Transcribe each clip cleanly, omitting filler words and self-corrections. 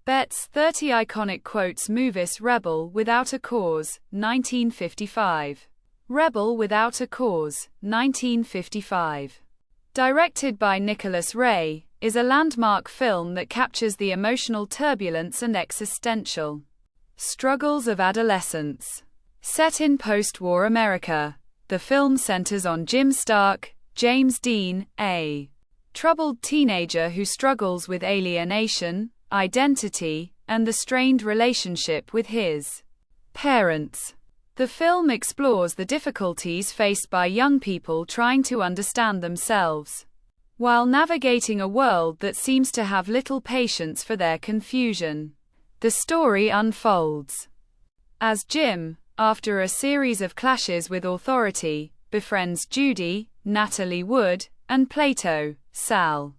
Betts 30 iconic quotes. Movies. Rebel Without a Cause, 1955. Rebel Without a Cause, 1955. Directed by Nicholas Ray, is a landmark film that captures the emotional turbulence and existential struggles of adolescence. Set in post-war America, the film centers on Jim Stark, James Dean, a troubled teenager who struggles with alienation, identity, and the strained relationship with his parents. The film explores the difficulties faced by young people trying to understand themselves, while navigating a world that seems to have little patience for their confusion. The story unfolds as Jim, after a series of clashes with authority, befriends Judy, Natalie Wood, and Plato, Sal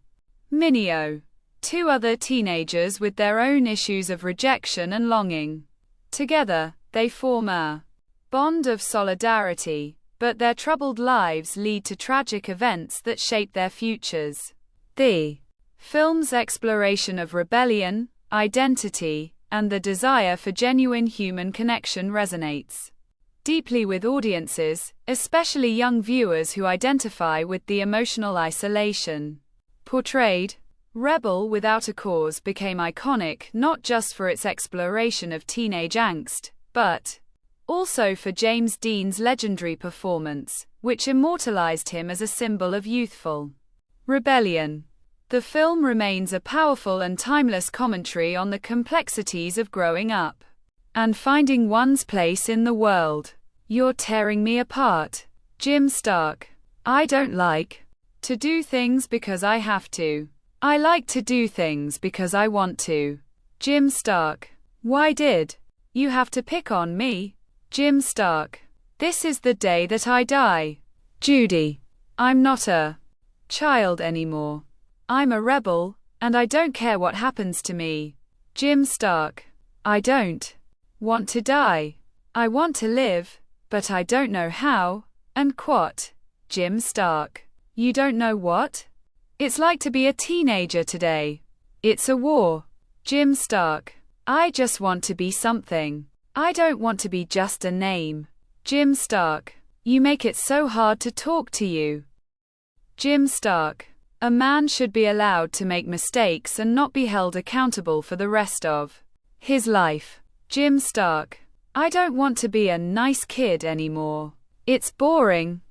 Mineo, two other teenagers with their own issues of rejection and longing. Together, they form a bond of solidarity, but their troubled lives lead to tragic events that shape their futures. The film's exploration of rebellion, identity, and the desire for genuine human connection resonates deeply with audiences, especially young viewers who identify with the emotional isolation portrayed. Rebel Without a Cause became iconic not just for its exploration of teenage angst, but also for James Dean's legendary performance, which immortalized him as a symbol of youthful rebellion. The film remains a powerful and timeless commentary on the complexities of growing up and finding one's place in the world. You're tearing me apart. Jim Stark. I don't like to do things because I have to. I like to do things because I want to. Jim Stark. Why did you have to pick on me? Jim Stark. This is the day that I die. Judy. I'm not a child anymore. I'm a rebel, and I don't care what happens to me. Jim Stark. I don't want to die. I want to live, but I don't know how, and quote. Jim Stark. You don't know what it's like to be a teenager today. It's a war. Jim Stark. I just want to be something. I don't want to be just a name. Jim Stark. You make it so hard to talk to you. Jim Stark. A man should be allowed to make mistakes and not be held accountable for the rest of his life. Jim Stark. I don't want to be a nice kid anymore. It's boring.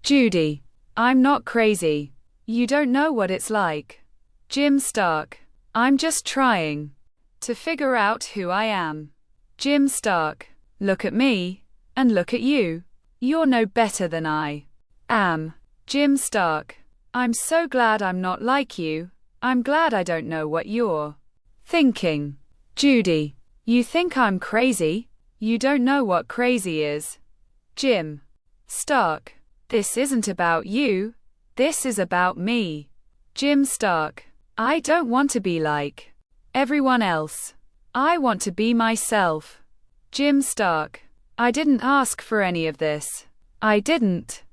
Judy. I'm not crazy. You don't know what it's like. Jim Stark. I'm just trying to figure out who I am. Jim Stark. Look at me, and look at you. You're no better than I am. Jim Stark. I'm so glad I'm not like you. I'm glad I don't know what you're thinking. Judy. You think I'm crazy? You don't know what crazy is. Jim Stark. This isn't about you. This is about me. Jim Stark. I don't want to be like everyone else. I want to be myself. Jim Stark. I didn't ask for any of this. I didn't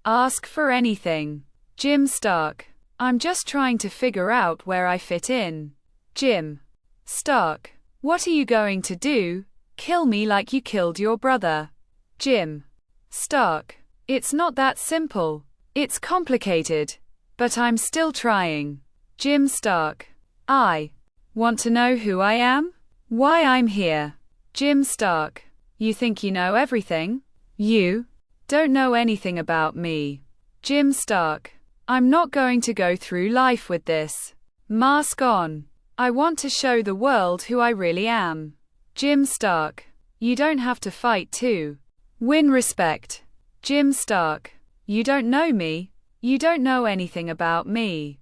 ask for anything. Jim Stark. I'm just trying to figure out where I fit in. Jim Stark. What are you going to do? Kill me like you killed your brother? Jim Stark. It's not that simple. It's complicated. But I'm still trying. Jim Stark. I want to know who I am? Why I'm here. Jim Stark. You think you know everything? You don't know anything about me. Jim Stark. I'm not going to go through life with this mask on. I want to show the world who I really am. Jim Stark. You don't have to fight to win respect. Jim Stark. You don't know me. You don't know anything about me.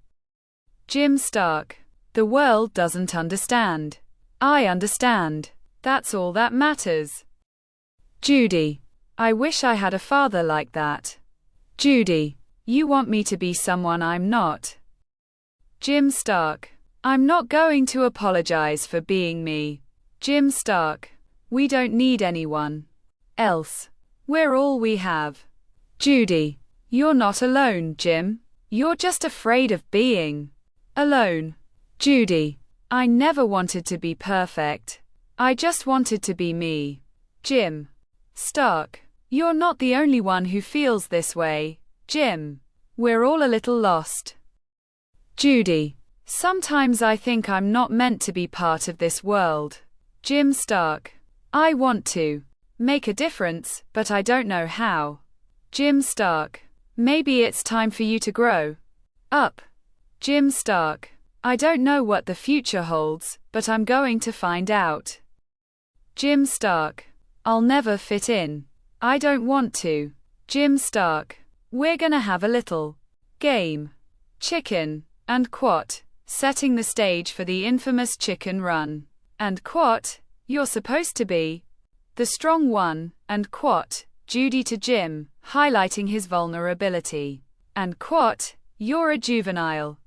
Jim Stark. The world doesn't understand. I understand. That's all that matters. Judy. I wish I had a father like that. Judy. You want me to be someone I'm not. Jim Stark. I'm not going to apologize for being me. Jim Stark. We don't need anyone else. We're all we have. Judy. You're not alone, Jim. You're just afraid of being alone. Judy. I never wanted to be perfect. I just wanted to be me. Jim. Stark. You're not the only one who feels this way, Jim. We're all a little lost. Judy. Sometimes I think I'm not meant to be part of this world. Jim Stark. I want to make a difference, but I don't know how. Jim Stark. Maybe it's time for you to grow up. Jim Stark. I don't know what the future holds, but I'm going to find out. Jim Stark. I'll never fit in. I don't want to. Jim Stark. We're gonna have a little game. Chicken and Quat, setting the stage for the infamous chicken run. And Quat, you're supposed to be the strong one, and Quat, Judy to Jim, highlighting his vulnerability. And Quat, you're a juvenile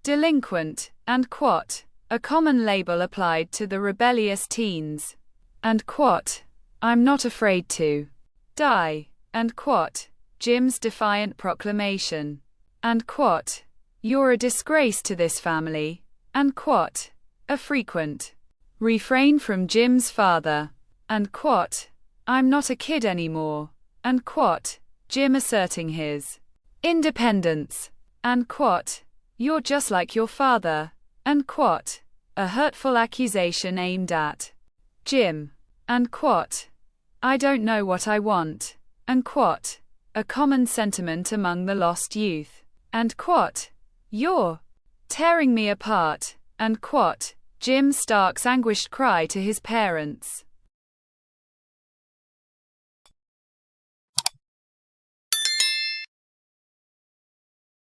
delinquent, and Quat, a common label applied to the rebellious teens. And Quat, I'm not afraid to die. And Quat, Jim's defiant proclamation. And Quat, you're a disgrace to this family. And Quat, a frequent refrain from Jim's father. And Quat, I'm not a kid anymore. And Quat, Jim asserting his independence. And Quat, you're just like your father. And Quat, a hurtful accusation aimed at Jim. And Quat, I don't know what I want. And Quat, a common sentiment among the lost youth. And Quat, you're tearing me apart. And Quat, Jim Stark's anguished cry to his parents.